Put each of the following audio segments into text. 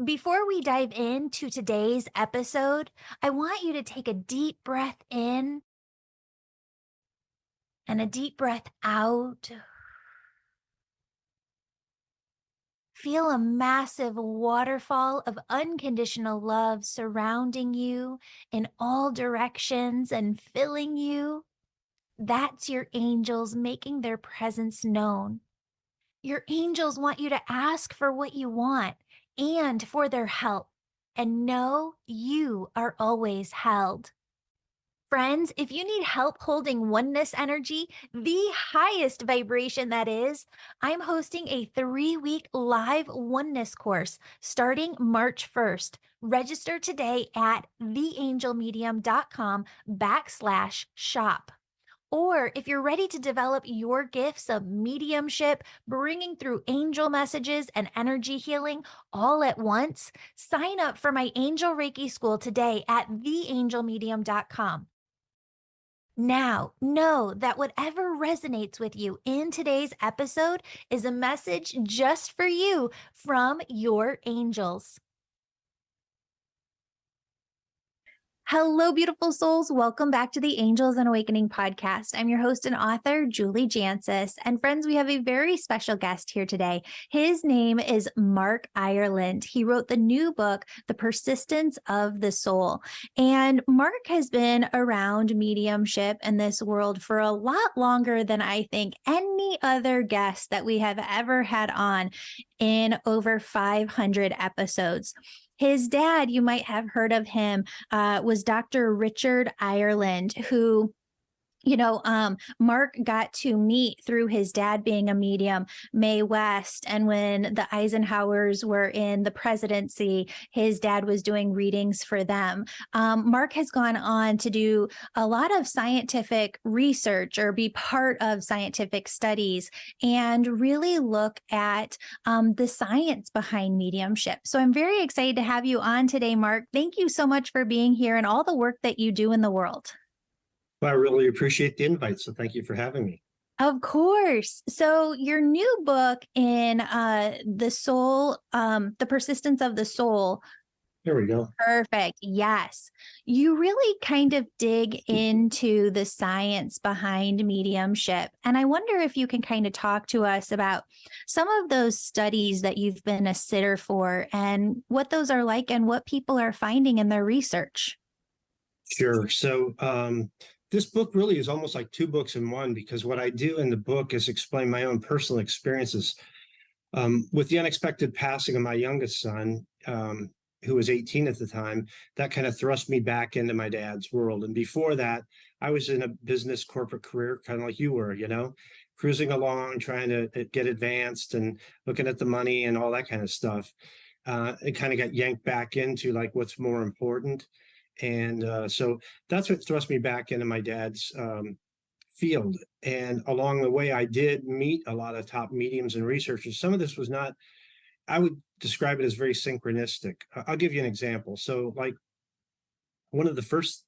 Before we dive into today's episode, I want you to take a deep breath in and a deep breath out. Feel a massive waterfall of unconditional love surrounding you in all directions and filling you. That's your angels making their presence known. Your angels want you to ask for what you want and for their help. And know you are always held. Friends, if you need help holding oneness energy, the highest vibration that is, I'm hosting a 3-week live oneness course starting March 1st. Register today at theangelmedium.com/shop. Or if you're ready to develop your gifts of mediumship, bringing through angel messages and energy healing all at once, sign up for my Angel Reiki School today at theangelmedium.com. Now, know that whatever resonates with you in today's episode is a message just for you from your angels. Hello, beautiful souls. Welcome back to the Angels and Awakening podcast. I'm your host and author, Julie Jancis. And friends, we have a very special guest here today. His name is Mark Ireland. He wrote the new book, The Persistence of the Soul. And Mark has been around mediumship in this world for a lot longer than I think any other guest that we have ever had on in over 500 episodes. His dad, you might have heard of him, was Dr. Richard Ireland, who Mark got to meet through his dad being a medium, Mae West. And when the Eisenhowers were in the presidency, his dad was doing readings for them. Mark has gone on to do a lot of scientific research or be part of scientific studies and really look at the science behind mediumship. So I'm very excited to have you on today, Mark. Thank you so much for being here and all the work that you do in the world. Well, I really appreciate the invite, so thank you for having me. Of course. So your new book in The Soul, The Persistence of the Soul. There we go. Perfect. Yes. You really kind of dig into the science behind mediumship. And I wonder if you can kind of talk to us about some of those studies that you've been a sitter for and what those are like and what people are finding in their research. Sure. So this book really is almost like two books in one, because what I do in the book is explain my own personal experiences. With the unexpected passing of my youngest son, who was 18 at the time, that kind of thrust me back into my dad's world. And before that, I was in a business corporate career, kind of like you were, cruising along, trying to get advanced and looking at the money and all that kind of stuff. It kind of got yanked back into like what's more important. And so that's what thrust me back into my dad's field. And along the way, I did meet a lot of top mediums and researchers. Some of this was not, I would describe it as very synchronistic. I'll give you an example. So like one of the first,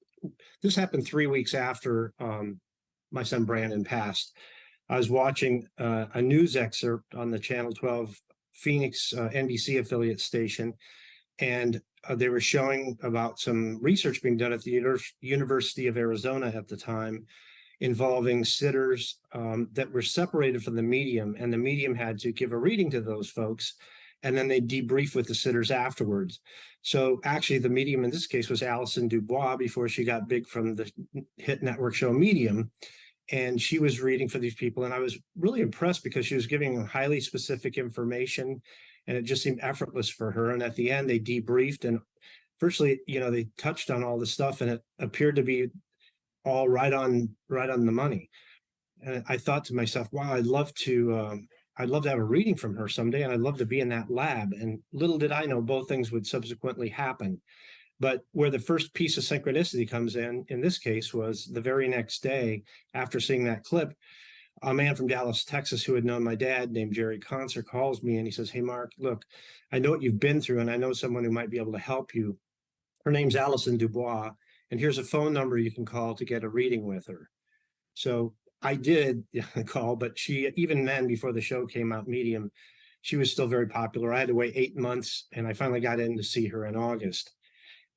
this happened 3 weeks after my son Brandon passed. I was watching a news excerpt on the Channel 12 Phoenix NBC affiliate station, and they were showing about some research being done at the University of Arizona at the time involving sitters that were separated from the medium, and the medium had to give a reading to those folks, and then they debrief with the sitters afterwards. So actually the medium in this case was Alison Dubois before she got big from the hit network show Medium. And she was reading for these people. And I was really impressed because she was giving them highly specific information, and it just seemed effortless for her. And at the end, they debriefed, and virtually, they touched on all the stuff, and it appeared to be all right on the money. And I thought to myself, wow, I'd love to have a reading from her someday, and I'd love to be in that lab. And little did I know both things would subsequently happen. But where the first piece of synchronicity comes in this case, was the very next day after seeing that clip, a man from Dallas, Texas, who had known my dad, named Jerry Concert, calls me and he says, "Hey, Mark, look, I know what you've been through, and I know someone who might be able to help you. Her name's Alison Dubois, and here's a phone number you can call to get a reading with her." So I did call, but she, even then, before the show came out, Medium, she was still very popular. I had to wait 8 months, and I finally got in to see her in August.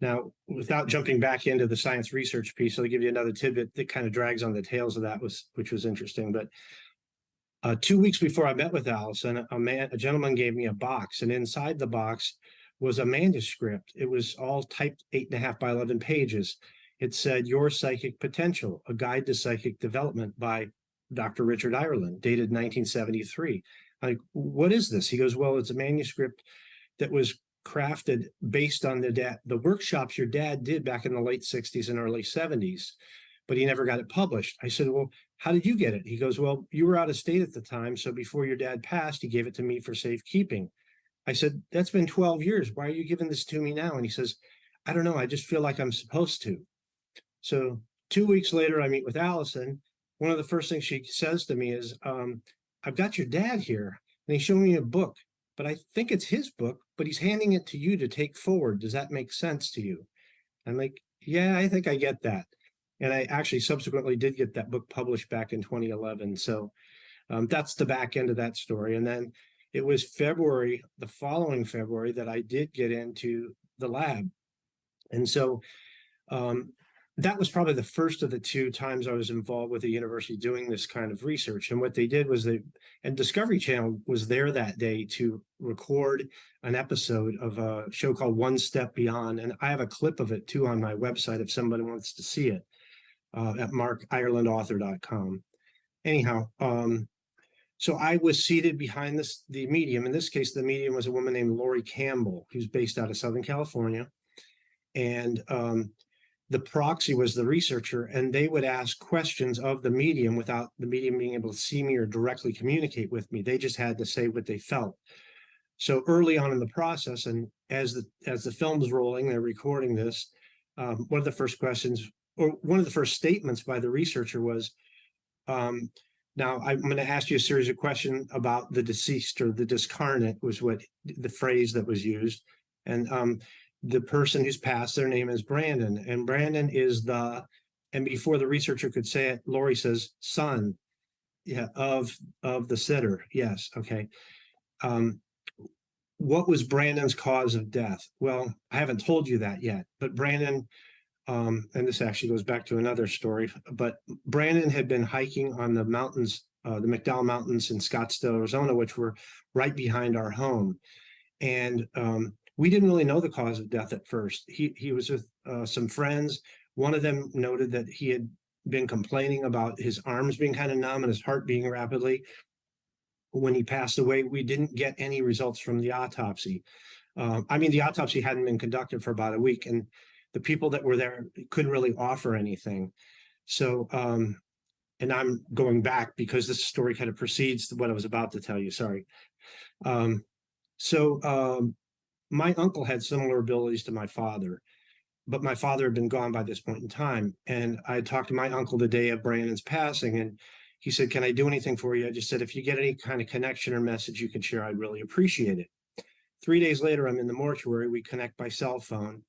Now, without jumping back into the science research piece, I'll give you another tidbit that kind of drags on the tails of that, which was interesting. But 2 weeks before I met with Allison, a gentleman gave me a box, and inside the box was a manuscript. It was all typed 8.5 by 11 pages. It said, "Your Psychic Potential, a Guide to Psychic Development" by Dr. Richard Ireland, dated 1973. Like, what is this? He goes, well, it's a manuscript that was crafted based on the workshops your dad did back in the late 60s and early 70s, but he never got it published. I said, well, how did you get it? He goes, well, you were out of state at the time, so before your dad passed, he gave it to me for safekeeping. I said, that's been 12 years. Why are you giving this to me now? And he says, I don't know. I just feel like I'm supposed to. So 2 weeks later, I meet with Allison. One of the first things she says to me is, I've got your dad here, and he's showing me a book, but I think it's his book, but he's handing it to you to take forward. Does that make sense to you? I'm like, yeah, I think I get that. And I actually subsequently did get that book published back in 2011. So that's the back end of that story. And then it was the following February, that I did get into the lab. And so that was probably the first of the 2 times I was involved with the university doing this kind of research. And what they did was and Discovery Channel was there that day to record an episode of a show called One Step Beyond. And I have a clip of it too on my website if somebody wants to see it, at markirelandauthor.com. Anyhow, so I was seated behind the medium. In this case, the medium was a woman named Lori Campbell, who's based out of Southern California. And the proxy was the researcher, and they would ask questions of the medium without the medium being able to see me or directly communicate with me. They just had to say what they felt. So early on in the process, and as the film's rolling, they're recording this, one of the first questions, or one of the first statements by the researcher was, now I'm going to ask you a series of questions about the deceased, or the discarnate was what the phrase that was used. And the person who's passed, their name is Brandon, and Brandon is and before the researcher could say it, Lori says, son, yeah, of the sitter. Yes. Okay. What was Brandon's cause of death? Well, I haven't told you that yet, but Brandon, and this actually goes back to another story, but Brandon had been hiking on the mountains, the McDowell Mountains in Scottsdale, Arizona, which were right behind our home. And we didn't really know the cause of death at first. He was with some friends. One of them noted that he had been complaining about his arms being kind of numb and his heart beating rapidly. When he passed away, we didn't get any results from the autopsy. The autopsy hadn't been conducted for about a week, and the people that were there couldn't really offer anything. So, and I'm going back because this story kind of precedes what I was about to tell you. Sorry. My uncle had similar abilities to my father, but my father had been gone by this point in time. And I talked to my uncle the day of Brandon's passing, and he said, can I do anything for you? I just said, if you get any kind of connection or message you can share, I'd really appreciate it. 3 days later, I'm in the mortuary. We connect by cell phone.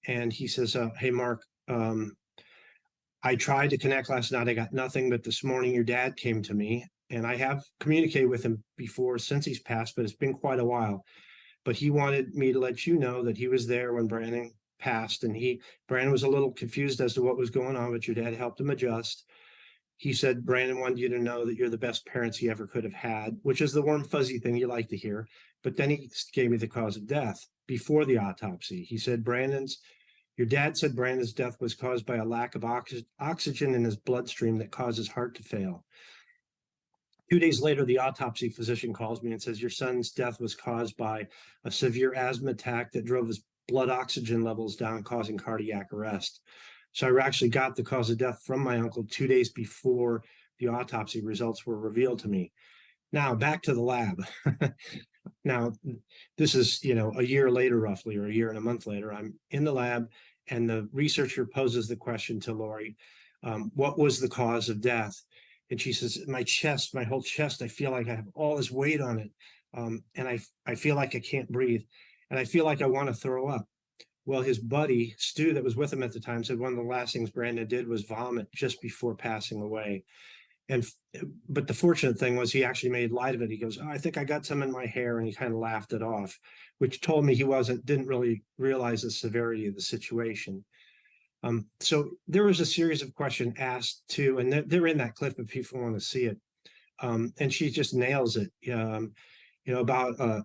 And he says, hey, Mark, I tried to connect last night. I got nothing, but this morning your dad came to me, and I have communicated with him before since he's passed, but it's been quite a while. But he wanted me to let you know that he was there when Brandon passed, and Brandon was a little confused as to what was going on, but your dad helped him adjust. He said, Brandon wanted you to know that you're the best parents he ever could have had, which is the warm, fuzzy thing you like to hear. But then he gave me the cause of death before the autopsy. He said, your dad said Brandon's death was caused by a lack of oxygen in his bloodstream that caused his heart to fail. 2 days later, the autopsy physician calls me and says, your son's death was caused by a severe asthma attack that drove his blood oxygen levels down, causing cardiac arrest. So I actually got the cause of death from my uncle 2 days before the autopsy results were revealed to me. Now, back to the lab. Now, this is, a year later, roughly, or a year and a month later, I'm in the lab, and the researcher poses the question to Lori, what was the cause of death? And she says, my whole chest, I feel like I have all this weight on it. And I feel like I can't breathe. And I feel like I want to throw up. Well, his buddy, Stu, that was with him at the time, said one of the last things Brandon did was vomit just before passing away. But the fortunate thing was he actually made light of it. He goes, "Oh, I think I got some in my hair," and he kind of laughed it off, which told me he didn't really realize the severity of the situation. So there was a series of questions asked too, and they're in that clip if people want to see it. And she just nails it. About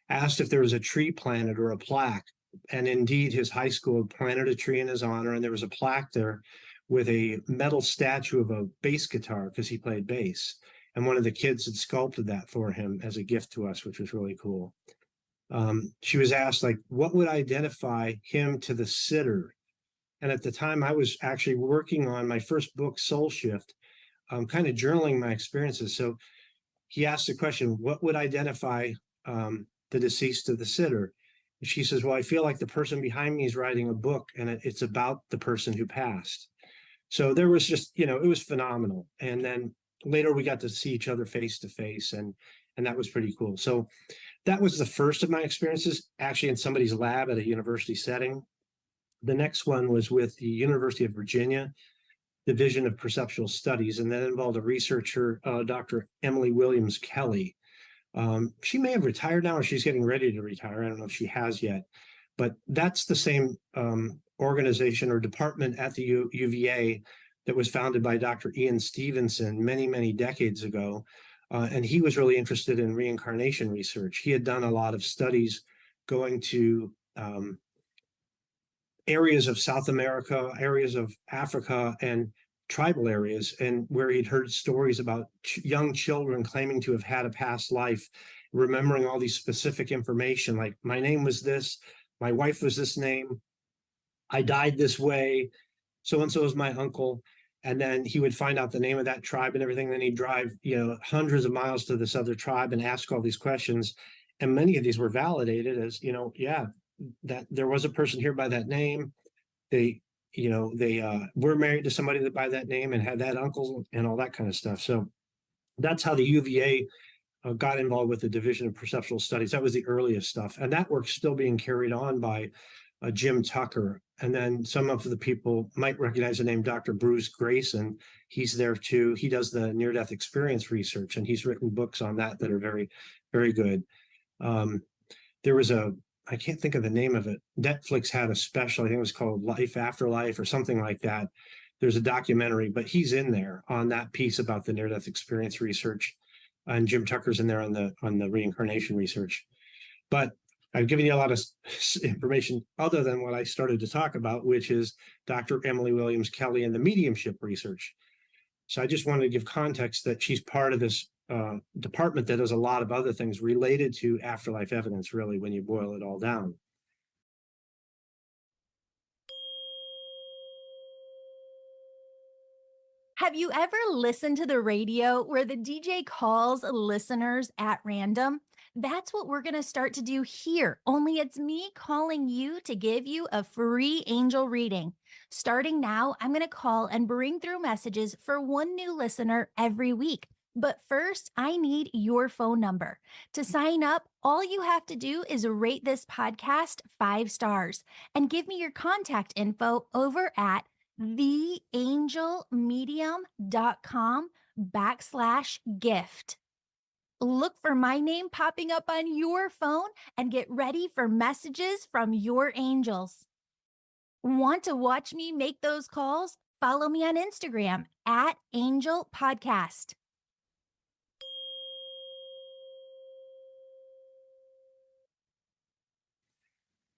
asked if there was a tree planted or a plaque, and indeed his high school had planted a tree in his honor, and there was a plaque there with a metal statue of a bass guitar because he played bass, and one of the kids had sculpted that for him as a gift to us, which was really cool. She was asked, like, what would identify him to the sitter? And at the time, I was actually working on my first book, Soul Shift, kind of journaling my experiences. So he asked the question, what would identify the deceased to the sitter? And she says, well, I feel like the person behind me is writing a book, and it's about the person who passed. So there was just, it was phenomenal. And then later we got to see each other face to face, and that was pretty cool. So that was the first of my experiences, actually in somebody's lab at a university setting. The next one was with the University of Virginia Division of Perceptual Studies, and that involved a researcher, Dr. Emily Williams Kelly. She may have retired now, or she's getting ready to retire. I don't know if she has yet, but that's the same organization or department at the UVA that was founded by Dr. Ian Stevenson many, many decades ago. And he was really interested in reincarnation research. He had done a lot of studies going to areas of South America, areas of Africa, and tribal areas, and where he'd heard stories about young children claiming to have had a past life, remembering all these specific information, like my name was this, my wife was this name, I died this way, so-and-so is my uncle. And then he would find out the name of that tribe and everything. Then he'd drive, hundreds of miles to this other tribe and ask all these questions. And many of these were validated as, that there was a person here by that name. They were married to somebody by that name and had that uncle and all that kind of stuff. So that's how the UVA got involved with the Division of Perceptual Studies. That was the earliest stuff. And that work's still being carried on by Jim Tucker. And then some of the people might recognize the name Dr. Bruce Grayson. He's there too. He does the near-death experience research, and he's written books on that are very, very good. There was I can't think of the name of it. Netflix had a special, I think it was called Life Afterlife or something like that. There's a documentary, but he's in there on that piece about the near-death experience research. And Jim Tucker's in there on the reincarnation research. But I've given you a lot of information other than what I started to talk about, which is Dr. Emily Williams Kelly and the mediumship research. So I just wanted to give context that she's part of this department that does a lot of other things related to afterlife evidence, really, when you boil it all down. Have you ever listened to the radio where the DJ calls listeners at random? That's what we're going to start to do here, only it's me calling you to give you a free angel reading. Starting now, I'm going to call and bring through messages for one new listener every week. But first, I need your phone number. To sign up, all you have to do is rate this podcast 5 stars and give me your contact info over at theangelmedium.com/gift. Look for my name popping up on your phone and get ready for messages from your angels. Want to watch me make those calls? Follow me on Instagram at Angel Podcast.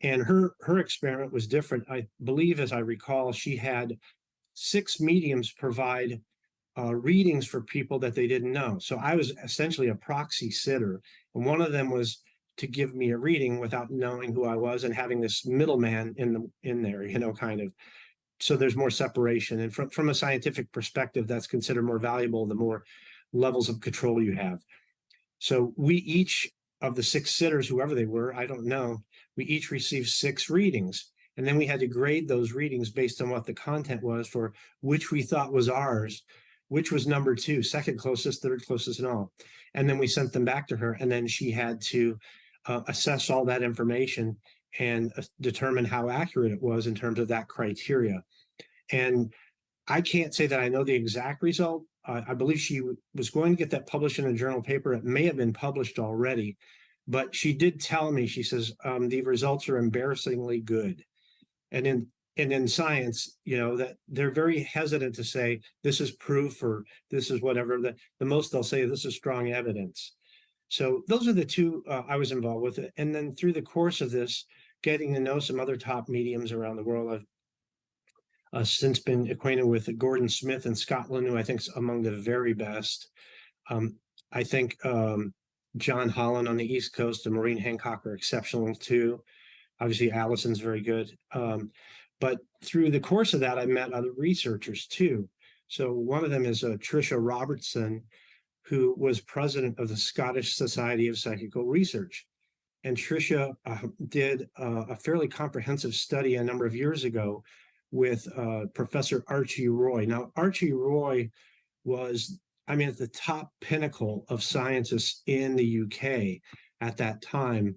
And her experiment was different. I believe, as I recall, she had 6 mediums provide readings for people that they didn't know. So I was essentially a proxy sitter. And one of them was to give me a reading without knowing who I was and having this middleman in there, kind of. So there's more separation. And from a scientific perspective, that's considered more valuable the more levels of control you have. So we each of the 6 sitters, whoever they were, I don't know, we each received 6 readings. And then we had to grade those readings based on what the content was for which we thought was ours, which was number 2, second closest, third closest, and all. And then we sent them back to her, and then she had to assess all that information and determine how accurate it was in terms of that criteria. And I can't say that I know the exact result I believe she was going to get that published in a journal paper. It may have been published already, but she did tell me, she says, the results are embarrassingly good. And in science, that they're very hesitant to say this is proof or this is whatever. The most they'll say this is strong evidence. So those are the two I was involved with. And then through the course of this, getting to know some other top mediums around the world, I've since been acquainted with Gordon Smith in Scotland, who I think is among the very best. I think John Holland on the East Coast and Maureen Hancock are exceptional too. Obviously, Allison's very good. But through the course of that, I met other researchers too. So one of them is Tricia Robertson, who was president of the Scottish Society of Psychical Research. And Tricia did a fairly comprehensive study a number of years ago with Professor Archie Roy. Now, Archie Roy was, at the top pinnacle of scientists in the UK at that time.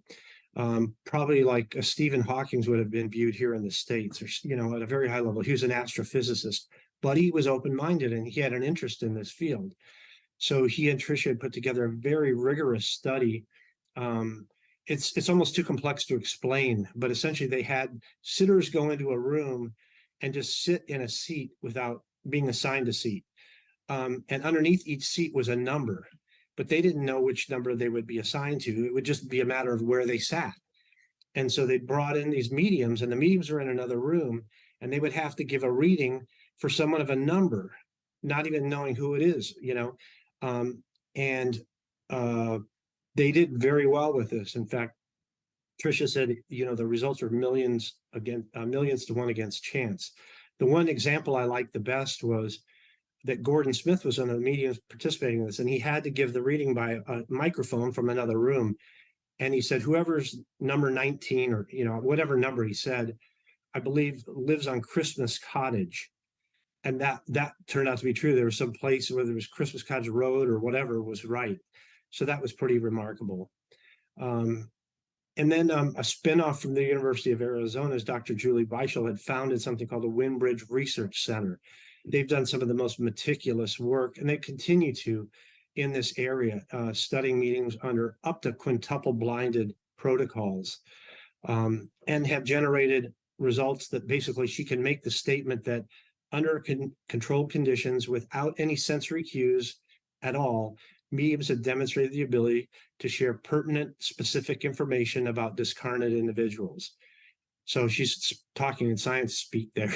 Probably like Stephen Hawking would have been viewed here in the States, or, at a very high level. He was an astrophysicist, but he was open-minded and he had an interest in this field. So he and Tricia had put together a very rigorous study. It's almost too complex to explain, but essentially they had sitters go into a room and just sit in a seat without being assigned a seat. And underneath each seat was a number, but they didn't know which number they would be assigned to. It would just be a matter of where they sat. And so they brought in these mediums, and the mediums were in another room, and they would have to give a reading for someone of a number, not even knowing who it is, they did very well with this. In fact, Tricia said, the results are millions to one against chance. The one example I liked the best was that Gordon Smith was one of the mediums participating in this, and he had to give the reading by a microphone from another room. And he said, whoever's number 19 or, whatever number he said, I believe lives on Christmas Cottage. And that turned out to be true. There was some place, whether it was Christmas Cottage Road or whatever, was right. So that was pretty remarkable. And then a spinoff from the University of Arizona's Dr. Julie Beischel had founded something called the Windbridge Research Center. They've done some of the most meticulous work, and they continue to in this area, studying meetings under up to quintuple blinded protocols, and have generated results that basically she can make the statement that under controlled conditions without any sensory cues at all, mediums have demonstrated the ability to share pertinent, specific information about discarnate individuals. So she's talking in science speak there,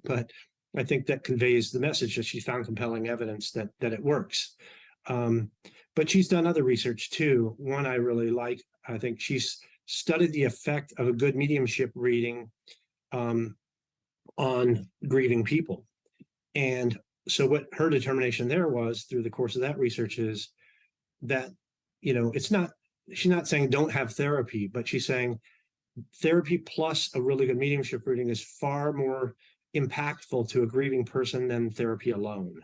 but I think that conveys the message that she found compelling evidence that it works. But she's done other research too. One I really like, I think she's studied the effect of a good mediumship reading on grieving people. And so what her determination there was through the course of that research is that, she's not saying don't have therapy, but she's saying therapy plus a really good mediumship reading is far more impactful to a grieving person than therapy alone.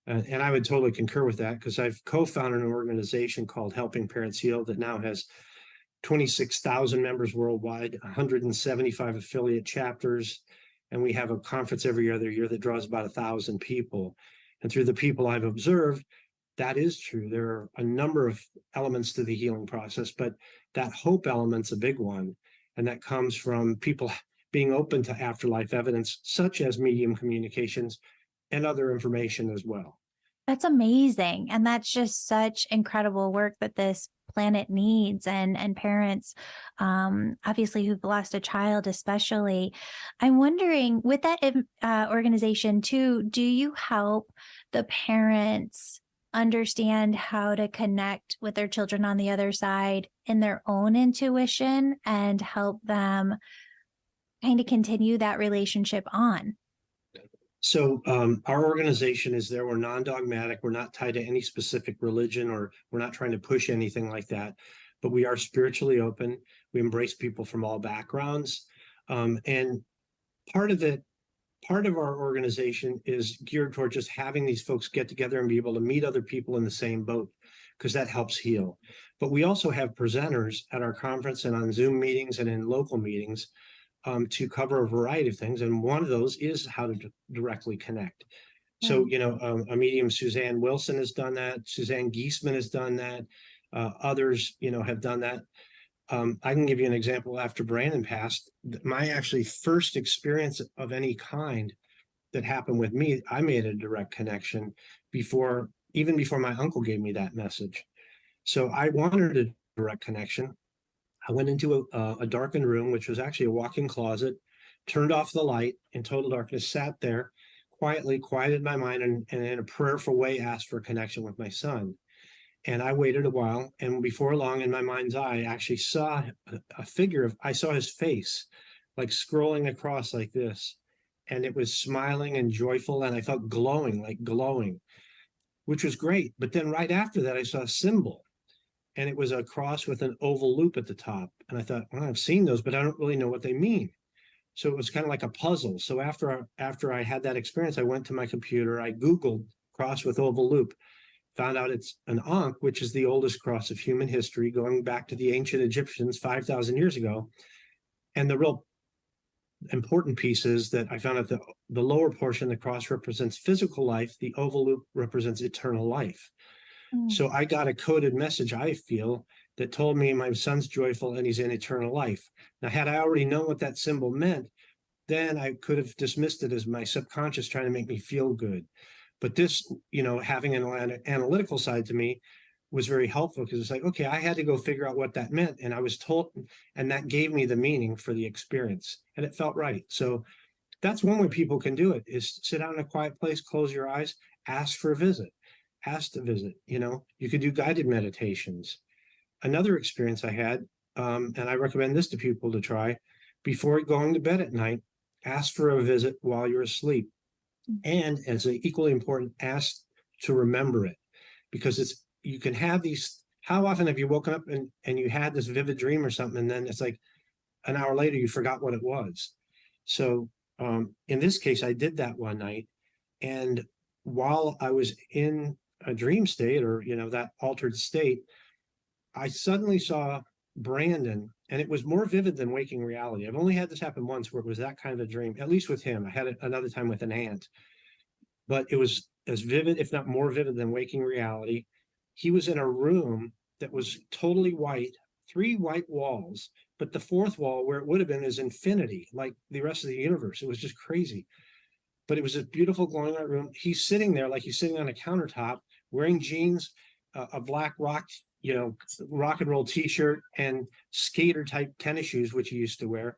And I would totally concur with that, because I've co-founded an organization called Helping Parents Heal that now has 26,000 members worldwide, 175 affiliate chapters, and we have a conference every other year that draws about 1,000 people. And through the people I've observed, that is true. There are a number of elements to the healing process, but that hope element's a big one. And that comes from people being open to afterlife evidence, such as medium communications and other information as well. That's amazing. And that's just such incredible work that this planet needs, and parents, obviously, who've lost a child, especially. I'm wondering, with that organization too, do you help the parents understand how to connect with their children on the other side in their own intuition and help them kind of continue that relationship on? So our organization is there. We're non-dogmatic. We're not tied to any specific religion, or we're not trying to push anything like that. But we are spiritually open. We embrace people from all backgrounds. And part of our organization is geared toward just having these folks get together and be able to meet other people in the same boat, because that helps heal. But we also have presenters at our conference and on Zoom meetings and in local meetings to cover a variety of things. And one of those is how to directly connect. So, a medium, Suzanne Wilson, has done that. Suzanne Giesman has done that. Others, have done that. I can give you an example. After Brandon passed, my actually first experience of any kind that happened with me, I made a direct connection even before my uncle gave me that message. So I wanted a direct connection. I went into a darkened room, which was actually a walk-in closet, turned off the light in total darkness, sat there quietly, quieted my mind, and in a prayerful way asked for a connection with my son. And I waited a while, and before long, in my mind's eye, I actually saw a figure I saw his face, like scrolling across like this. And it was smiling and joyful, and I felt glowing, like glowing, which was great. But then right after that, I saw a symbol, and it was a cross with an oval loop at the top. And I thought, well, I've seen those, but I don't really know what they mean. So it was kind of like a puzzle. So after I had that experience, I went to my computer, I Googled cross with oval loop, found out it's an Ankh, which is the oldest cross of human history, going back to the ancient Egyptians 5,000 years ago. And the real important piece is that I found out the lower portion, the cross represents physical life, the oval loop represents eternal life. So I got a coded message, I feel, that told me my son's joyful and he's in eternal life. Now, had I already known what that symbol meant, then I could have dismissed it as my subconscious trying to make me feel good. But this, having an analytical side to me was very helpful, because it's like, okay, I had to go figure out what that meant. And I was told, and that gave me the meaning for the experience, and it felt right. So that's one way people can do it, is sit out in a quiet place, close your eyes, ask for a visit, ask to visit. You could do guided meditations. Another experience I had, and I recommend this to people to try, before going to bed at night, ask for a visit while you're asleep. And as equally important, ask to remember it, because you can have these. How often have you woken up and you had this vivid dream or something, and then it's like an hour later you forgot what it was? So in this case, I did that one night, and while I was in a dream state, or that altered state, I suddenly saw Brandon, and it was more vivid than waking reality. I've only had this happen once where it was that kind of a dream, at least with him. I had it another time with an aunt, but it was as vivid, if not more vivid, than waking reality. He was in a room that was totally white, 3 white walls, but the 4th wall, where it would have been, is infinity, like the rest of the universe. It was just crazy. But it was a beautiful glowing light room. He's sitting there like he's sitting on a countertop, wearing jeans, a black rock and roll t-shirt, and skater type tennis shoes, which he used to wear.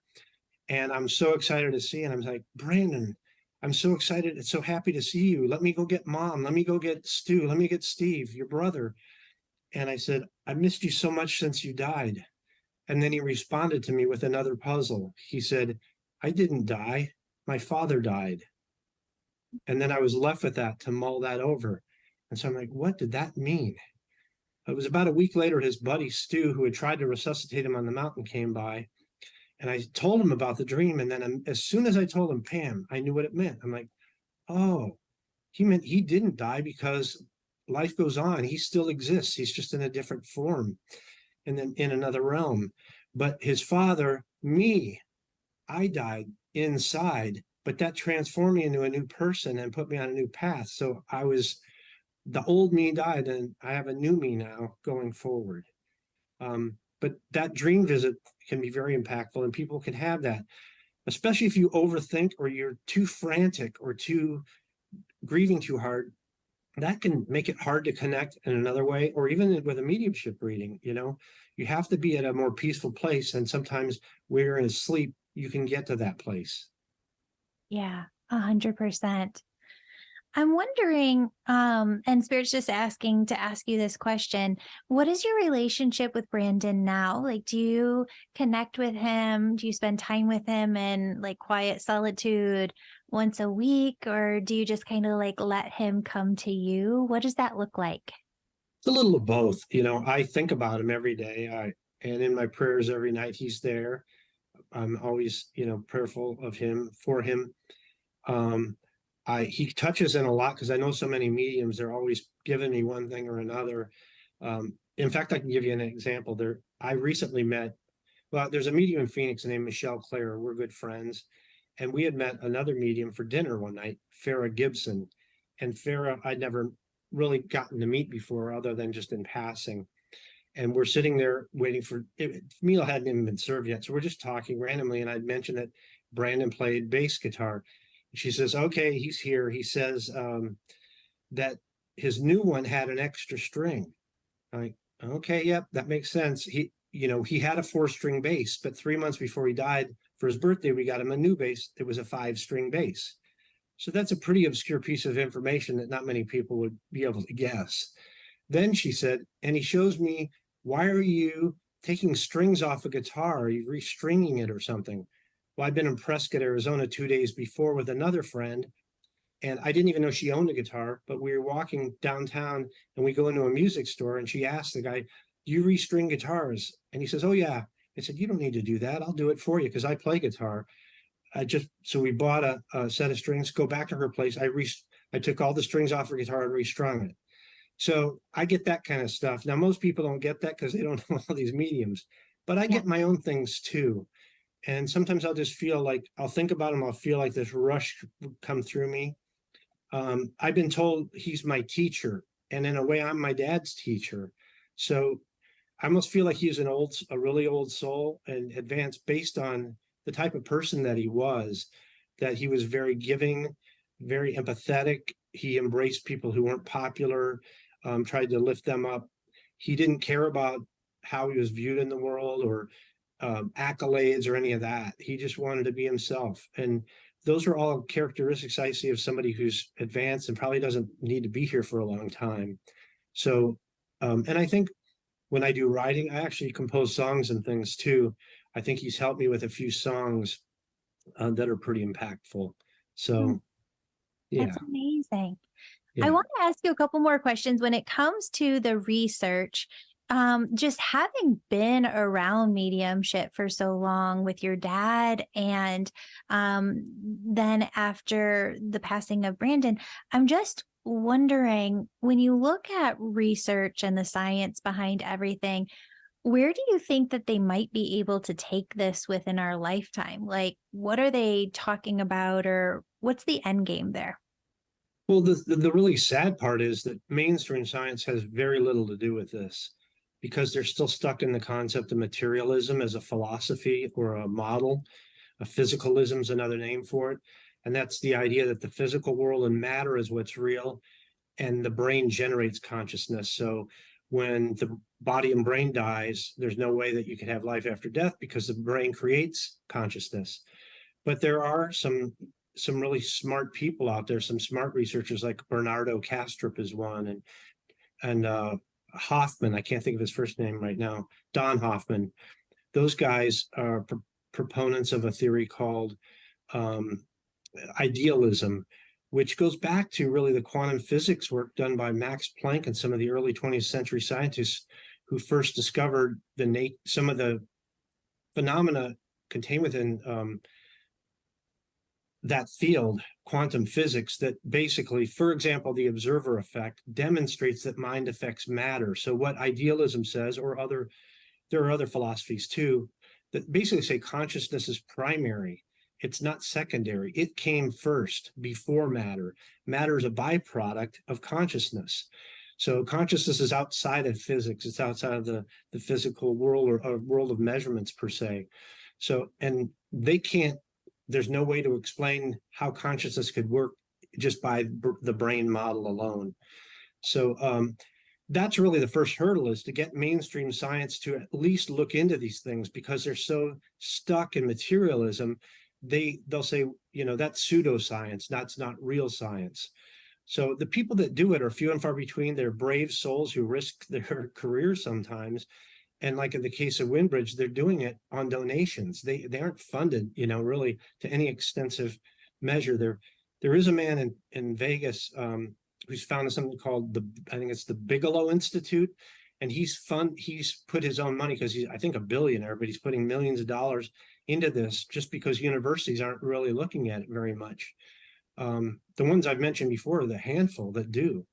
And I'm so excited to see. And I'm like, Brandon, I'm so excited. It's so happy to see you. Let me go get Mom. Let me go get Stu. Let me get Steve, your brother. And I said, I missed you so much since you died. And then he responded to me with another puzzle. He said, I didn't die. My father died. And then I was left with that to mull that over. And so I'm like, what did that mean? It was about a week later, his buddy Stu, who had tried to resuscitate him on the mountain, came by, and I told him about the dream. And then as soon as I told him, Pam, I knew what it meant. I'm like, oh, he meant he didn't die, because life goes on. He still exists. He's just in a different form, and then in another realm. But his father, me, I died inside, but that transformed me into a new person and put me on a new path. So the old me died, and I have a new me now going forward. But that dream visit can be very impactful, and people can have that, especially if you overthink, or you're too frantic, or grieving too hard. That can make it hard to connect in another way, or even with a mediumship reading. You have to be at a more peaceful place, and sometimes when you're in sleep, you can get to that place. Yeah, 100%. I'm wondering, and Spirit's just asking to ask you this question. What is your relationship with Brandon now? Like, do you connect with him? Do you spend time with him in like quiet solitude once a week? Or do you just kind of like let him come to you? What does that look like? It's a little of both. I think about him every day. And in my prayers every night, he's there. I'm always, prayerful of him, for him. He touches in a lot, because I know so many mediums, they're always giving me one thing or another. In fact, I can give you an example. I recently met, there's a medium in Phoenix named Michelle Clare. We're good friends. And we had met another medium for dinner one night, Farrah Gibson. and Farah I'd never really gotten to meet before, other than just in passing. And we're sitting there waiting for it. Meal hadn't even been served yet, so we're just talking randomly. And I'd mentioned that Brandon played bass guitar. She says, "Okay, he's here." He says that his new one had an extra string. I'm like, okay, yep, that makes sense. He had a 4-string bass, but 3 months before he died, for his birthday, we got him a new bass. It was a 5-string bass. So that's a pretty obscure piece of information that not many people would be able to guess. Then she said, and he shows me, "Why are you taking strings off a guitar? Are you restringing it or something?" Well, I've been in Prescott, Arizona 2 days before with another friend, and I didn't even know she owned a guitar, but we were walking downtown and we go into a music store and she asked the guy, "Do you restring guitars?" And he says, "Oh yeah." I said, "You don't need to do that. I'll do it for you because I play guitar." So we bought a set of strings, go back to her place. I took all the strings off her guitar and restrung it. So I get that kind of stuff. Now, most people don't get that because they don't know all these mediums, but I Yeah. get my own things too. And sometimes I'll just feel like I'll think about them. I'll feel like this rush come through me. I've been told he's my teacher, and in a way, I'm my dad's teacher. So I almost feel like he's a really old soul and advanced based on the type of person that he was. That he was very giving, very empathetic. He embraced people who weren't popular, tried to lift them up. He didn't care about how he was viewed in the world or accolades or any of that. He just wanted to be himself. And those are all characteristics I see of somebody who's advanced and probably doesn't need to be here for a long time. So, and I think when I do writing, I actually compose songs and things too. I think he's helped me with a few songs that are pretty impactful. Hmm, So, yeah, that's amazing. I yeah. want to ask you a couple more questions when it comes to the research. Just having been around mediumship for so long with your dad, and then after the passing of Brandon, I'm just wondering, when you look at research and the science behind everything, where do you think that they might be able to take this within our lifetime? Like, what are they talking about, or what's the end game there? Well, the really sad part is that mainstream science has very little to do with this because they're still stuck in the concept of materialism as a philosophy or a model. A physicalism is another name for it. And that's the idea that the physical world and matter is what's real, and the brain generates consciousness. So when the body and brain dies, there's no way that you can have life after death because the brain creates consciousness. But there are some really smart people out there, some smart researchers like Bernardo Kastrup is one, and Hoffman. I can't think of his first name right now. Don Hoffman. Those guys are proponents of a theory called um, idealism, which goes back to really the quantum physics work done by Max Planck and some of the early 20th century scientists who first discovered some of the phenomena contained within that field, quantum physics, that basically, for example, the observer effect demonstrates that mind affects matter. So what idealism says, there are other philosophies too, that basically say consciousness is primary. It's not secondary. It came first before matter. Matter is a byproduct of consciousness. So consciousness is outside of physics. It's outside of the physical world or world of measurements per se. So, and they can't, there's no way to explain how consciousness could work just by the brain model alone. So that's really the first hurdle, is to get mainstream science to at least look into these things, because they're so stuck in materialism. They'll say, that's pseudoscience, that's not real science. So the people that do it are few and far between. They're brave souls who risk their careers sometimes. And like in the case of Windbridge, they're doing it on donations. They aren't funded, really to any extensive measure. There is a man in Vegas who's founded something called I think it's the Bigelow Institute, and he's put his own money, because he's, I think, a billionaire, but he's putting millions of dollars into this just because universities aren't really looking at it very much. The ones I've mentioned before are the handful that do.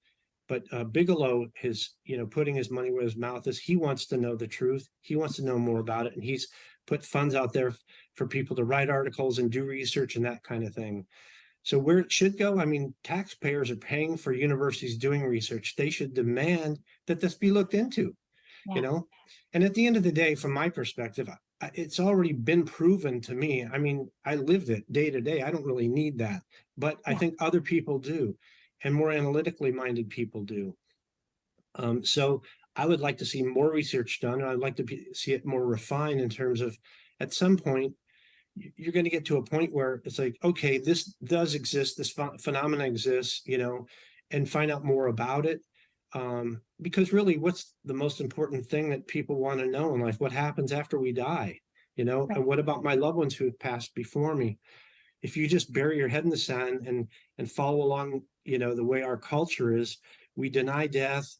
But Bigelow is, putting his money where his mouth is. He wants to know the truth. He wants to know more about it. And he's put funds out there for people to write articles and do research and that kind of thing. So where it should go, I mean, taxpayers are paying for universities doing research. They should demand that this be looked into, you Yeah. know? And at the end of the day, from my perspective, it's already been proven to me. I mean, I lived it day to day. I don't really need that, but I Yeah. think other people do, and more analytically minded people do. So I would like to see more research done. And I'd like to see it more refined in terms of, at some point, you're going to get to a point where it's like, okay, this does exist, this phenomena exists, and find out more about it. Because really, what's the most important thing that people want to know in life? What happens after we die? Right. And what about my loved ones who have passed before me? If you just bury your head in the sand and follow along, the way our culture is, we deny death.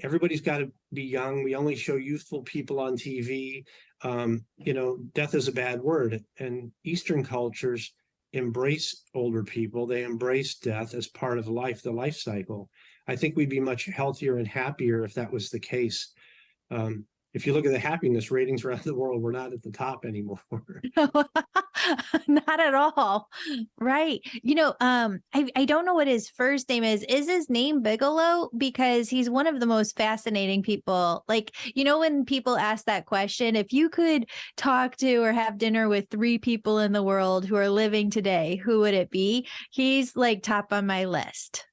Everybody's got to be young. We only show youthful people on TV. Death is a bad word. And Eastern cultures embrace older people. They embrace death as part of life, the life cycle. I think we'd be much healthier and happier if that was the case. Um, if you look at the happiness ratings around the world, we're not at the top anymore. Not at all. Right. I don't know what his first name is. Is his name Bigelow? Because he's one of the most fascinating people. Like, when people ask that question, if you could talk to or have dinner with three people in the world who are living today, who would it be? He's like top on my list.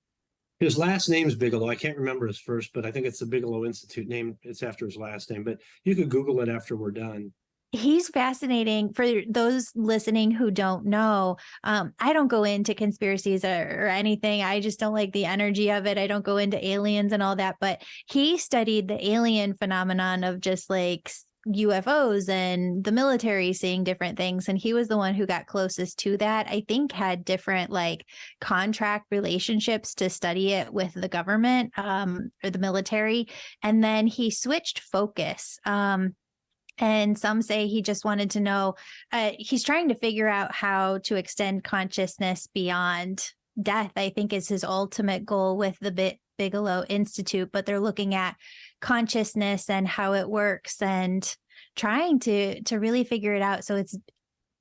His last name's Bigelow. I can't remember his first, but I think it's the Bigelow Institute name. It's after his last name, but you could Google it after we're done. He's fascinating. For those listening who don't know, I don't go into conspiracies or anything. I just don't like the energy of it. I don't go into aliens and all that. But he studied the alien phenomenon of just like UFOs and the military seeing different things. And he was the one who got closest to that. I think had different like contract relationships to study it with the government or the military. And then he switched focus. And some say he just wanted to know, he's trying to figure out how to extend consciousness beyond death, I think is his ultimate goal with the Bigelow Institute. But they're looking at consciousness and how it works and trying to really figure it out. So it's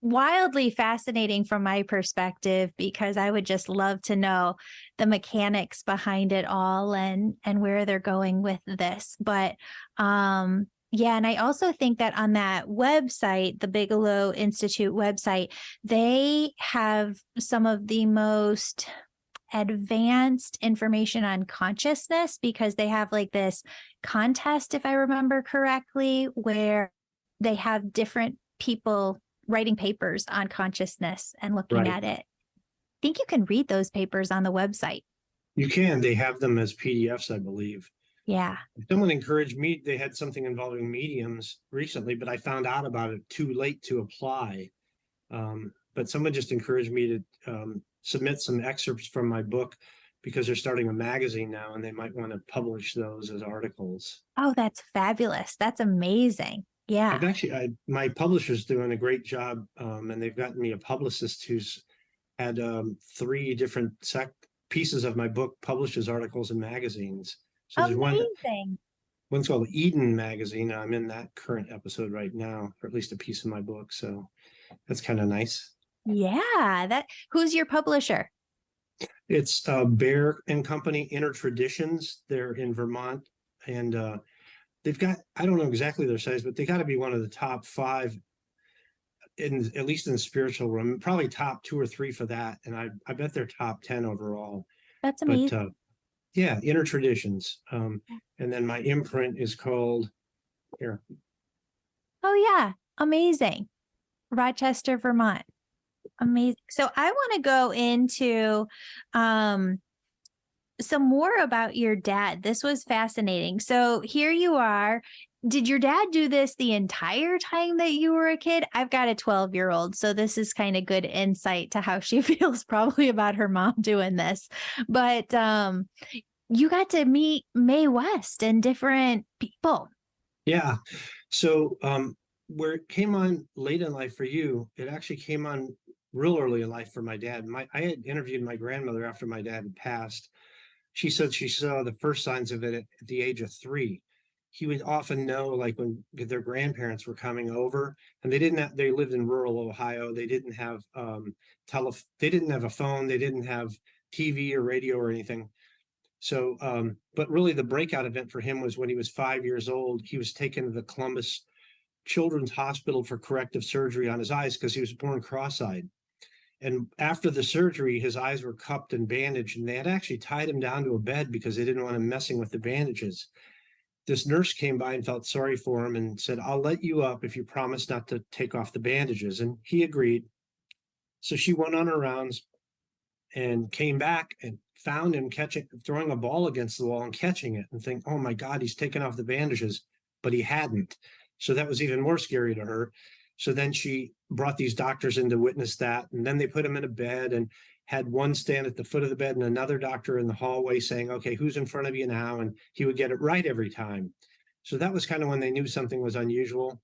wildly fascinating from my perspective because I would just love to know the mechanics behind it all and where they're going with this. But yeah, and I also think that on that website, the Bigelow Institute website, they have some of the most advanced information on consciousness because they have like this contest, if I remember correctly, where they have different people writing papers on consciousness and looking Right. at it. I think you can read those papers on the website. You can. They have them as PDFs, I believe. Yeah. Someone encouraged me. They had something involving mediums recently, but I found out about it too late to apply. But someone just encouraged me to submit some excerpts from my book because they're starting a magazine now and they might want to publish those as articles. Oh, that's fabulous. That's amazing. I've Yeah. actually, my publisher's doing a great job, and they've gotten me a publicist who's had three different pieces of my book published as articles in magazines. So there's Amazing. one's called Eden Magazine. I'm in that current episode right now, or at least a piece of my book. So that's kind of nice. Yeah. Who's your publisher? It's Bear and Company, Inner Traditions. They're in Vermont, and they've got, I don't know exactly their size, but they got to be one of the top five at least in the spiritual realm, probably top two or three for that. And I bet they're top 10 overall. That's But amazing. yeah, Inner Traditions. And then my imprint is called here. Oh, yeah. Amazing. Rochester, Vermont. Amazing. So I want to go into some more about your dad. This was fascinating. So here you are. Did your dad do this the entire time that you were a kid? I've got a 12-year-old, so this is kind of good insight to how she feels probably about her mom doing this. But you got to meet Mae West and different people. Yeah. So where it came on late in life for you, it actually came on real early in life for my dad. I had interviewed my grandmother after my dad had passed. She said she saw the first signs of it at the age of 3. he would often know, like when their grandparents were coming over, and they lived in rural Ohio. They didn't have they didn't have a phone, they didn't have TV or radio or anything. So, but really the breakout event for him was when he was 5 years old. He was taken to the Columbus Children's Hospital for corrective surgery on his eyes because he was born cross-eyed. And after the surgery, his eyes were cupped and bandaged, and they had actually tied him down to a bed because they didn't want him messing with the bandages. This nurse came by and felt sorry for him and said, "I'll let you up if you promise not to take off the bandages." And he agreed. So she went on her rounds and came back and found him throwing a ball against the wall and catching it, and think, "Oh my God, he's taken off the bandages," but he hadn't. So that was even more scary to her. So then she brought these doctors in to witness that. And then they put him in a bed and had one stand at the foot of the bed and another doctor in the hallway saying, "Okay, who's in front of you now?" And he would get it right every time. So that was kind of when they knew something was unusual.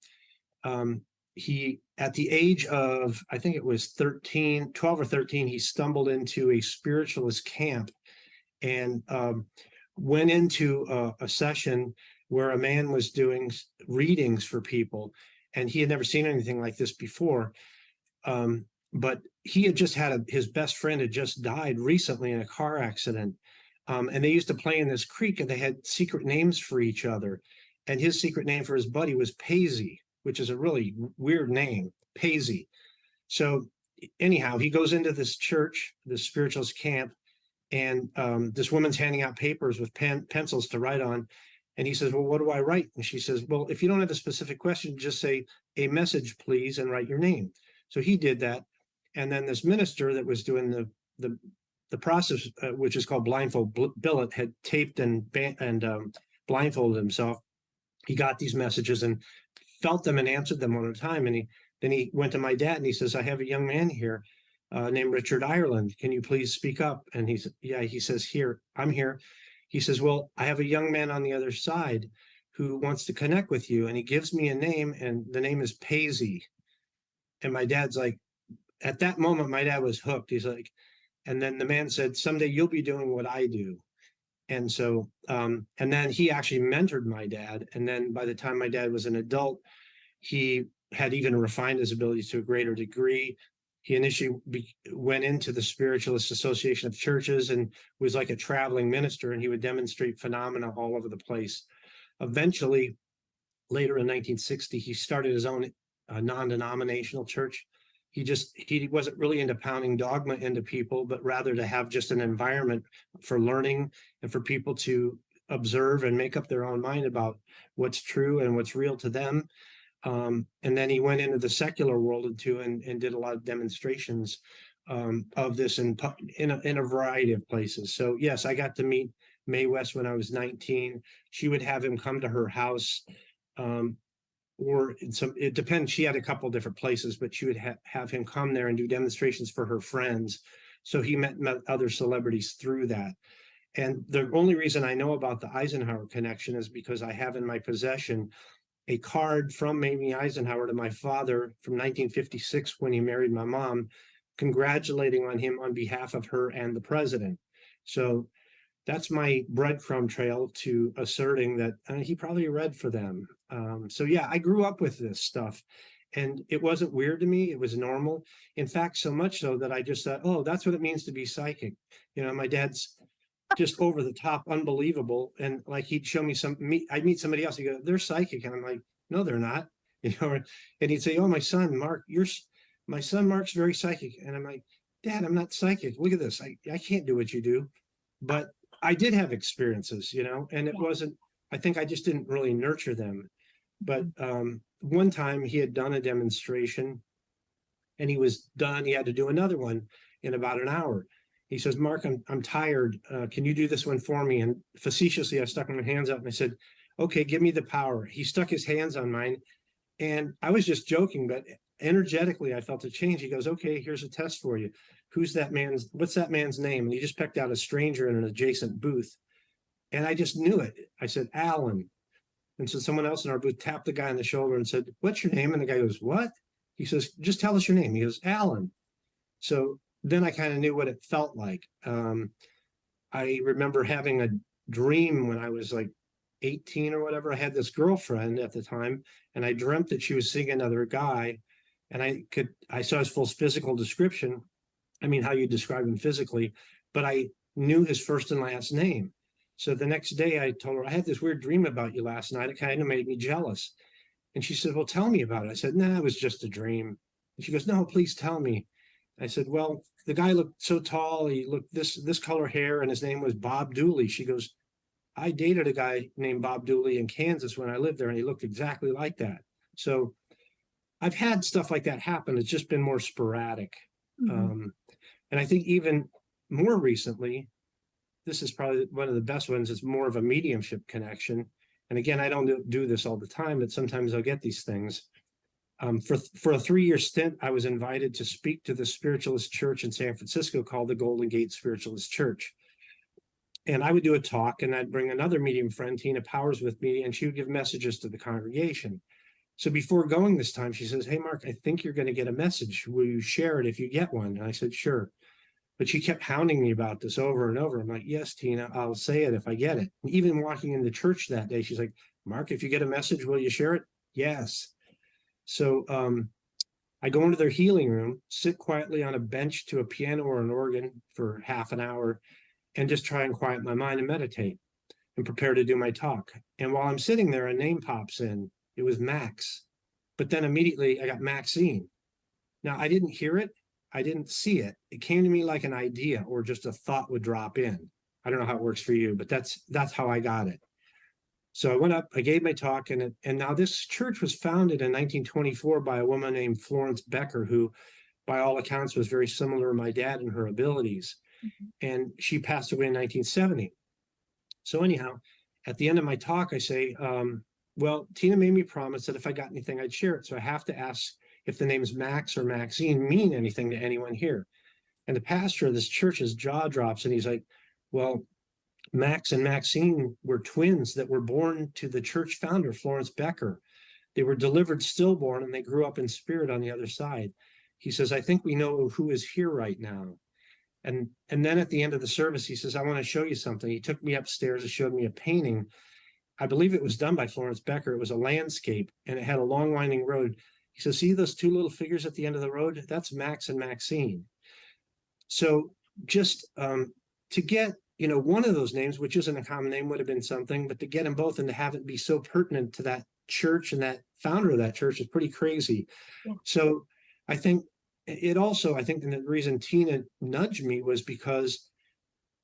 He, at the age of, I think it was 12 or 13, he stumbled into a spiritualist camp and went into a session where a man was doing readings for people. And he had never seen anything like this before. But he had just had his best friend had just died recently in a car accident. And they used to play in this creek, and they had secret names for each other. And his secret name for his buddy was Paisy, which is a really weird name, Paisy. So anyhow, he goes into this church, this spiritualist camp, and this woman's handing out papers with pencils to write on. And he says, "Well, what do I write?" And she says, "Well, if you don't have a specific question, just say a message, please, and write your name." So he did that. And then this minister that was doing the process, which is called blindfold billet, had taped and blindfolded himself. He got these messages and felt them and answered them one at a time. And then he went to my dad and he says, "I have a young man here named Richard Ireland. Can you please speak up?" And he said, "Yeah." He says, "Here, I'm here." He says, "Well, I have a young man on the other side who wants to connect with you." And he gives me a name, and the name is Paisy. And my dad's like, at that moment, my dad was hooked. He's like, and then the man said, "Someday you'll be doing what I do." And so, and then he actually mentored my dad. And then by the time my dad was an adult, he had even refined his abilities to a greater degree. He initially went into the Spiritualist Association of Churches and was like a traveling minister, and he would demonstrate phenomena all over the place. Eventually, later in 1960, he started his own non-denominational church. He wasn't really into pounding dogma into people, but rather to have just an environment for learning and for people to observe and make up their own mind about what's true and what's real to them. And then he went into the secular world too, and did a lot of demonstrations of this in a variety of places. So yes, I got to meet Mae West when I was 19. She would have him come to her house, or it depends. She had a couple different places, but she would have him come there and do demonstrations for her friends. So he met other celebrities through that. And the only reason I know about the Eisenhower connection is because I have in my possession a card from Mamie Eisenhower to my father from 1956 when he married my mom, congratulating on him on behalf of her and the president. So that's my breadcrumb trail to asserting that he probably read for them. So yeah, I grew up with this stuff, and it wasn't weird to me. It was normal. In fact, so much so that I just thought, "Oh, that's what it means to be psychic." My dad's just over the top, unbelievable. And like, he'd show me I'd meet somebody else, he'd go, "They're psychic." And I'm like, "No, they're not." And he'd say, "Oh, my son, Mark, my son, Mark's very psychic." And I'm like, "Dad, I'm not psychic. Look at this. I can't do what you do." But I did have experiences, and it wasn't, I think I just didn't really nurture them. But one time he had done a demonstration and he was done. He had to do another one in about an hour. He says, "Mark, I'm tired. Can you do this one for me?" And facetiously, I stuck my hands up and I said, "Okay, give me the power." He stuck his hands on mine, and I was just joking, but energetically, I felt a change. He goes, "Okay, here's a test for you. What's that man's name?" And he just picked out a stranger in an adjacent booth. And I just knew it. I said, "Alan." And so someone else in our booth tapped the guy on the shoulder and said, "What's your name?" And the guy goes, "What?" He says, "Just tell us your name." He goes, "Alan." So then I kind of knew what it felt like. I remember having a dream when I was like 18 or whatever, I had this girlfriend at the time, and I dreamt that she was seeing another guy, and I saw his full physical description. I mean, how you describe him physically, but I knew his first and last name. So the next day I told her, I had this weird dream about you last night. It kind of made me jealous. And she said, well, tell me about it. I said, nah, it was just a dream. And she goes, no, please tell me. I said, well, the guy looked so tall. He looked this color hair, and his name was Bob Dooley. She goes, I dated a guy named Bob Dooley in Kansas when I lived there, and he looked exactly like that. So I've had stuff like that happen. It's just been more sporadic. Mhm. And I think even more recently, this is probably one of the best ones. It's more of a mediumship connection. And again, I don't do this all the time, but sometimes I'll get these things. For a 3-year stint, I was invited to speak to the spiritualist church in San Francisco called the Golden Gate Spiritualist Church. And I would do a talk, and I'd bring another medium friend, Tina Powers, with me, and she would give messages to the congregation. So before going this time, she says, hey, Mark, I think you're going to get a message. Will you share it if you get one? And I said, sure. But she kept hounding me about this over and over. I'm like, yes, Tina, I'll say it if I get it. And even walking into church that day, she's like, Mark, if you get a message, will you share it? Yes. So I go into their healing room, sit quietly on a bench to a piano or an organ for half an hour, and just try and quiet my mind and meditate and prepare to do my talk. And while I'm sitting there, a name pops in. It was Max. But then immediately I got Maxine. Now, I didn't hear it. I didn't see it. It came to me like an idea, or just a thought would drop in. I don't know how it works for you, but that's how I got it. So I went up, I gave my talk, and now this church was founded in 1924 by a woman named Florence Becker, who, by all accounts, was very similar to my dad in her abilities. Mhm. And she passed away in 1970. So anyhow, at the end of my talk, I say, well, Tina made me promise that if I got anything, I'd share it. So I have to ask if the names Max or Maxine mean anything to anyone here. And the pastor of this church's jaw drops, and he's like, well, Max and Maxine were twins that were born to the church founder, Florence Becker. They were delivered stillborn, and they grew up in spirit on the other side. He says, I think we know who is here right now. And then at the end of the service, he says, I want to show you something. He took me upstairs and showed me a painting. I believe it was done by Florence Becker. It was a landscape, and it had a long winding road. He says, see those two little figures at the end of the road? That's Max and Maxine. So just to get, one of those names, which isn't a common name, would have been something, but to get them both and to have it be so pertinent to that church and that founder of that church is pretty crazy. Yeah. So I think the reason Tina nudged me was because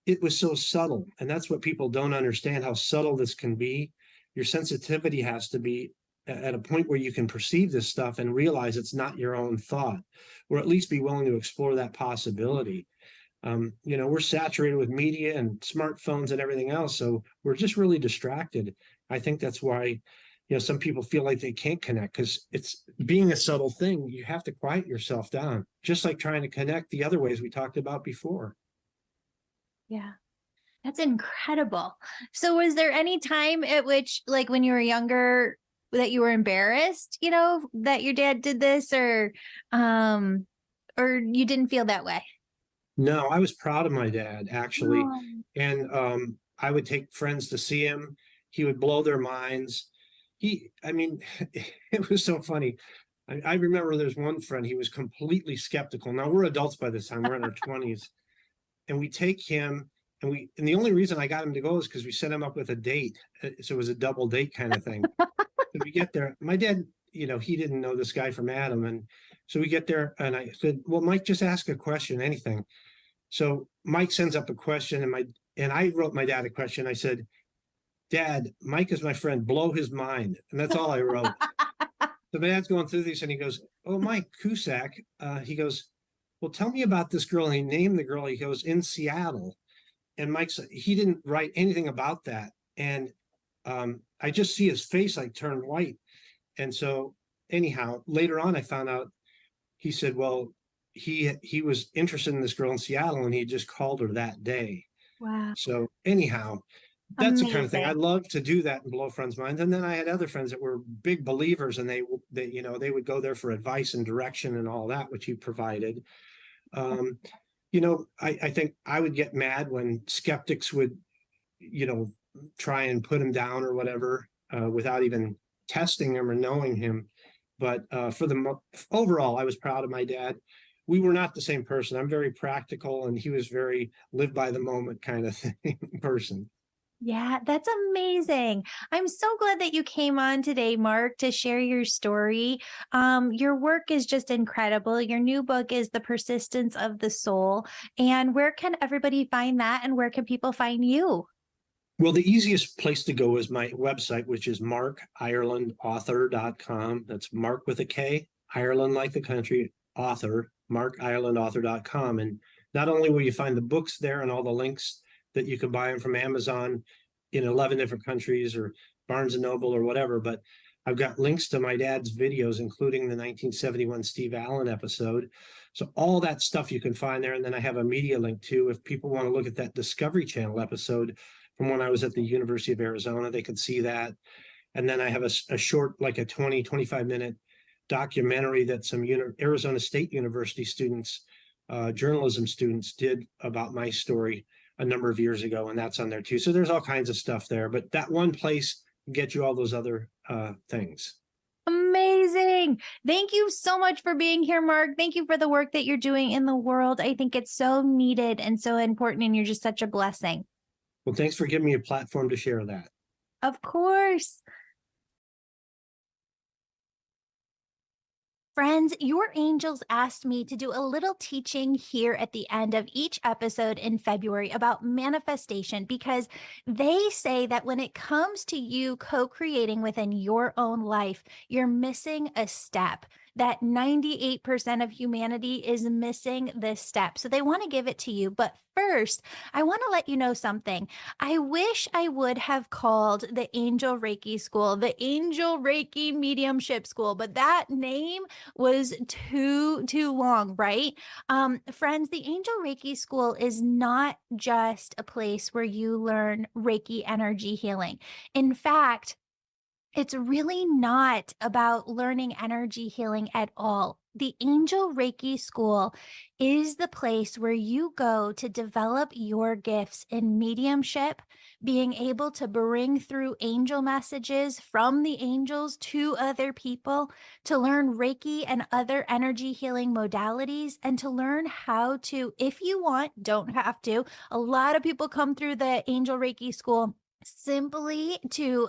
it was so subtle. And that's what people don't understand, how subtle this can be. Your sensitivity has to be at a point where you can perceive this stuff and realize it's not your own thought, or at least be willing to explore that possibility. We're saturated with media and smartphones and everything else, so we're just really distracted. I think that's why, some people feel like they can't connect, because it's being a subtle thing. You have to quiet yourself down, just like trying to connect the other ways we talked about before. Yeah. That's incredible. So was there any time at which, like when you were younger, that you were embarrassed, that your dad did this, or you didn't feel that way? No, I was proud of my dad, actually. Oh. And I would take friends to see him. He would blow their minds. It was so funny. I remember there's one friend, he was completely skeptical. Now we're adults by this time, we're in our 20s. And we take him, and the only reason I got him to go is because we set him up with a date. So it was a double date kind of thing. So we get there. My dad, he didn't know this guy from Adam. And so we get there, and I said, well, Mike, just ask a question, anything. So Mike sends up a question, and I wrote my dad a question. I said, Dad, Mike is my friend, blow his mind. And that's all I wrote. So my dad's going through these, and he goes, oh, Mike Cusack. He goes, well, tell me about this girl. And he named the girl. He goes, in Seattle. And he didn't write anything about that. And I just see his face like turn white. And so anyhow, later on, I found out, he said, well, he was interested in this girl in Seattle, and he just called her that day. Wow. So anyhow, that's the kind of thing. I Amazing. love to do that and blow friends' minds. And then I had other friends that were big believers, and they would go there for advice and direction and all that, which he provided. I think I would get mad when skeptics would, try and put him down or whatever without even testing him or knowing him. But overall, I was proud of my dad. We were not the same person. I'm very practical, and he was very live by the moment kind of thing person. Yeah, that's amazing. I'm so glad that you came on today, Mark, to share your story. Your work is just incredible. Your new book is The Persistence of the Soul. And where can everybody find that? And where can people find you? Well, the easiest place to go is my website, which is markirelandauthor.com. That's Mark with a K, Ireland like the country, author, markirelandauthor.com. And not only will you find the books there and all the links that you can buy them from Amazon in 11 different countries or Barnes and Noble or whatever, but I've got links to my dad's videos, including the 1971 Steve Allen episode. So all that stuff you can find there. And then I have a media link too. If people want to look at that Discovery Channel episode from when I was at the University of Arizona, they could see that. And then I have a short, like a 20, 25-minute documentary that some Arizona State University students, journalism students, did about my story a number of years ago. And that's on there too. So there's all kinds of stuff there. But that one place can get you all those other things. Amazing. Thank you so much for being here, Mark. Thank you for the work that you're doing in the world. I think it's so needed and so important, and you're just such a blessing. Well, thanks for giving me a platform to share that. Of course. Friends, your angels asked me to do a little teaching here at the end of each episode in February about manifestation, because they say that when it comes to you co-creating within your own life, you're missing a step. That 98% of humanity is missing this step. So they want to give it to you. But first, I want to let you know something. I wish I would have called the Angel Reiki School the Angel Reiki Mediumship School, but that name was too long, right? Friends, the Angel Reiki School is not just a place where you learn Reiki energy healing. In fact, it's really not about learning energy healing at all. The Angel Reiki School is the place where you go to develop your gifts in mediumship, being able to bring through angel messages from the angels to other people, to learn Reiki and other energy healing modalities, and to learn how to, if you want, don't have to. A lot of people come through the Angel Reiki School simply to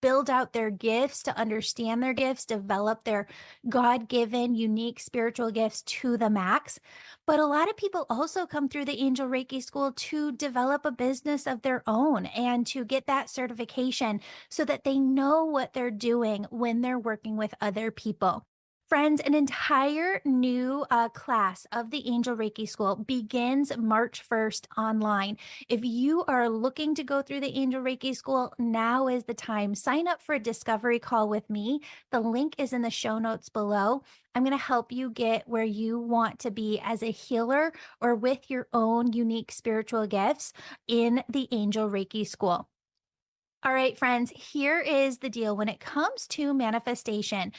build out their gifts, to understand their gifts, develop their God-given, unique spiritual gifts to the max. But a lot of people also come through the Angel Reiki School to develop a business of their own and to get that certification so that they know what they're doing when they're working with other people. Friends, an entire new class of the Angel Reiki School begins March 1st online. If you are looking to go through the Angel Reiki School, now is the time. Sign up for a discovery call with me. The link is in the show notes below. I'm going to help you get where you want to be as a healer or with your own unique spiritual gifts in the Angel Reiki School. All right, friends, here is the deal. When it comes to manifestation,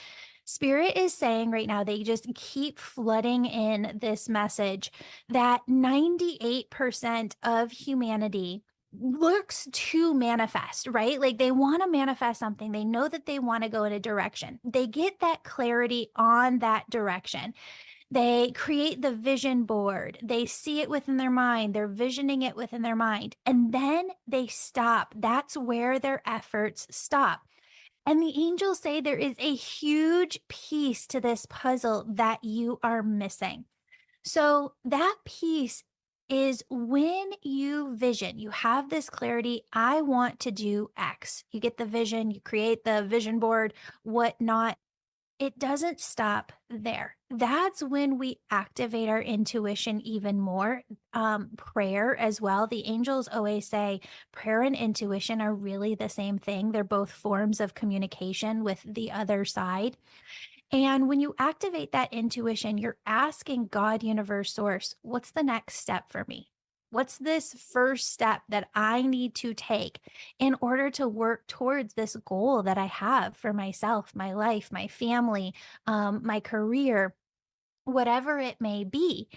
Spirit is saying right now, they just keep flooding in this message that 98% of humanity looks to manifest, right? Like they want to manifest something. They know that they want to go in a direction. They get that clarity on that direction. They create the vision board. They see it within their mind. They're visioning it within their mind. And then they stop. That's where their efforts stop. And the angels say there is a huge piece to this puzzle that you are missing. So that piece is when you vision, you have this clarity, I want to do X. You get the vision, you create the vision board, whatnot. It doesn't stop there. That's when we activate our intuition even more. Prayer as well. The angels always say prayer and intuition are really the same thing. They're both forms of communication with the other side. And when you activate that intuition, you're asking God, universe, source, what's the next step for me? What's this first step that I need to take in order to work towards this goal that I have for myself, my life, my family, my career, whatever it may be?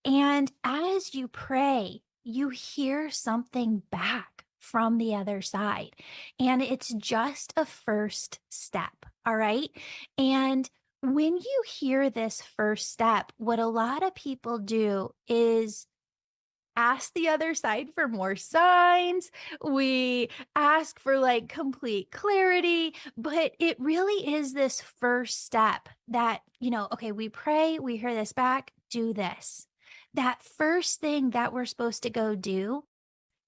And as you pray, you hear something back. from the other side. And it's just a first step. All right. And when you hear this first step, what a lot of people do is ask the other side for more signs. We ask for like complete clarity, but it really is this first step that, okay, we pray, we hear this back, do this. That first thing that we're supposed to go do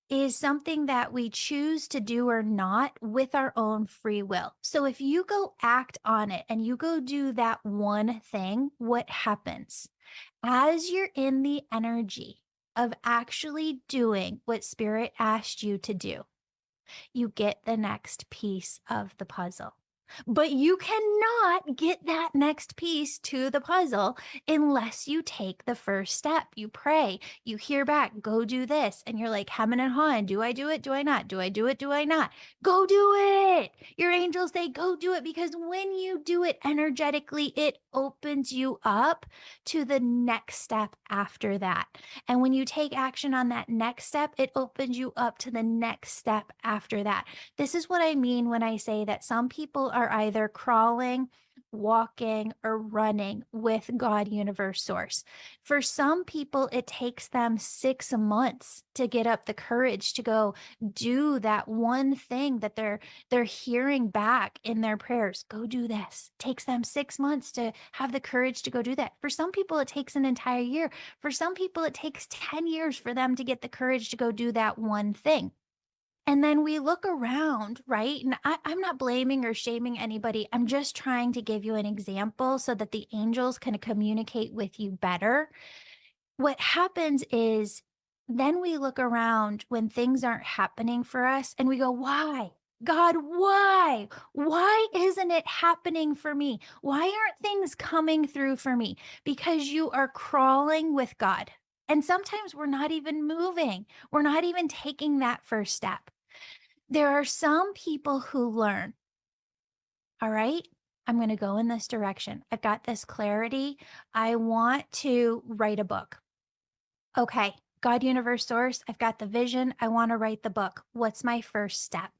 is something that we choose to do or not with our own free will. So if you go act on it and you go do that one thing, what happens? As you're in the energy of actually doing what Spirit asked you to do, you get the next piece of the puzzle. But you cannot get that next piece to the puzzle unless you take the first step. You pray, you hear back, go do this. And you're like, hemming and hawing. Do I do it? Do I not? Do I do it? Do I not? Go do it. Your angels say, go do it. Because when you do it energetically, it opens you up to the next step after that. And when you take action on that next step, it opens you up to the next step after that. This is what I mean when I say that some people are either crawling, walking, or running with God, universe, source. For some people, it takes them 6 months to get up the courage to go do that one thing that they're hearing back in their prayers. Go do this. Takes them 6 months to have the courage to go do that. For some people, it takes an entire year. For some people, it takes 10 years for them to get the courage to go do that one thing. And then we look around, right? And I'm not blaming or shaming anybody. I'm just trying to give you an example so that the angels can communicate with you better. What happens is then we look around when things aren't happening for us and we go, why? God, why? Why isn't it happening for me? Why aren't things coming through for me? Because you are crawling with God. And sometimes we're not even moving. We're not even taking that first step. There are some people who learn, all right, I'm going to go in this direction. I've got this clarity. I want to write a book. Okay, God, universe, source, I've got the vision. I want to write the book. What's my first step?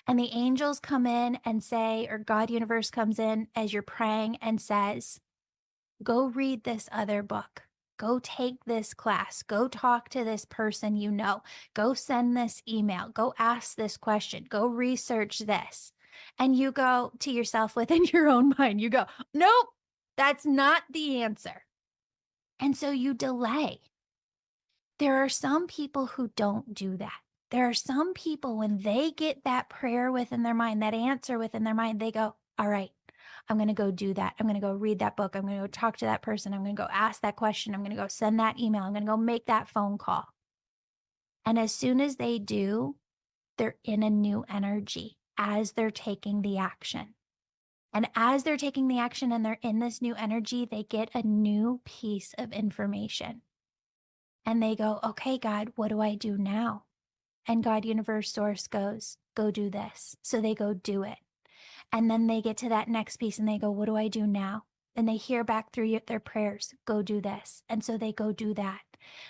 And the angels come in and say, or God, universe comes in as you're praying and says, go read this other book. Go take this class. Go talk to this person you know. Go send this email. Go ask this question. Go research this. And you go to yourself within your own mind. You go, nope, that's not the answer. And so you delay. There are some people who don't do that. There are some people when they get that prayer within their mind, that answer within their mind, they go, all right, I'm going to go do that. I'm going to go read that book. I'm going to go talk to that person. I'm going to go ask that question. I'm going to go send that email. I'm going to go make that phone call. And as soon as they do, they're in a new energy as they're taking the action. And as they're taking the action and they're in this new energy, they get a new piece of information. And they go, okay, God, what do I do now? And God, universe, source goes, go do this. So they go do it. And then they get to that next piece and they go, what do I do now? And they hear back through their prayers, go do this. And so they go do that.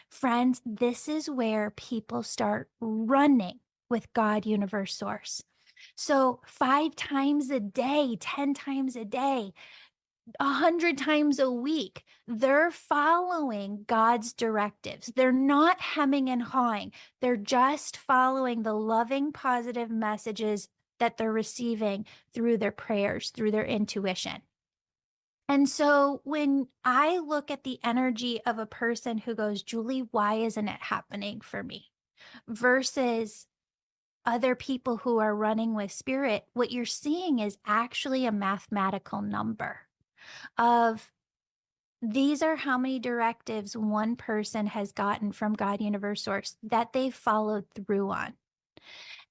Friends, this is where people start running with God, universe, source. So 5 times a day, 10 times a day, 100 times a week, they're following God's directives. They're not hemming and hawing. They're just following the loving, positive messages that they're receiving through their prayers, through their intuition. And so when I look at the energy of a person who goes, Julie, why isn't it happening for me? Versus other people who are running with spirit, what you're seeing is actually a mathematical number of these are how many directives one person has gotten from God, universe, source that they've followed through on.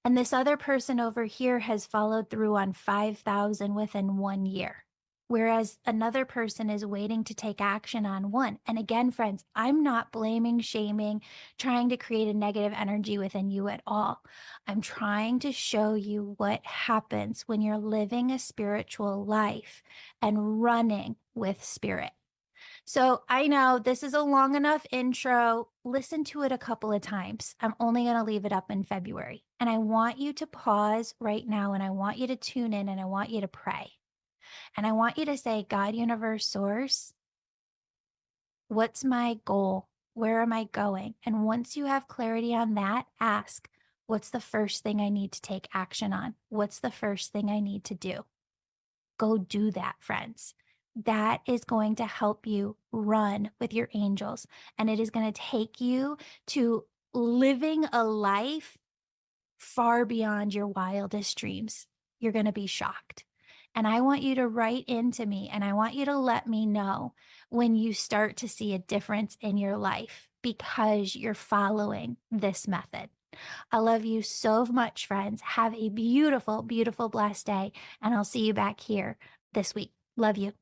And this other person over here has followed through on 5,000 within 1 year, whereas another person is waiting to take action on one. And again, friends, I'm not blaming, shaming, trying to create a negative energy within you at all. I'm trying to show you what happens when you're living a spiritual life and running with spirit. So I know this is a long enough intro. Listen to it a couple of times. I'm only going to leave it up in February. And I want you to pause right now and I want you to tune in and I want you to pray. And I want you to say, God, universe, source, what's my goal? Where am I going? And once you have clarity on that, ask, what's the first thing I need to take action on? What's the first thing I need to do? Go do that, friends. That is going to help you run with your angels. And it is going to take you to living a life far beyond your wildest dreams. You're going to be shocked. And I want you to write into me and I want you to let me know when you start to see a difference in your life because you're following this method. I love you so much, friends. Have a beautiful, beautiful, blessed day. And I'll see you back here this week. Love you.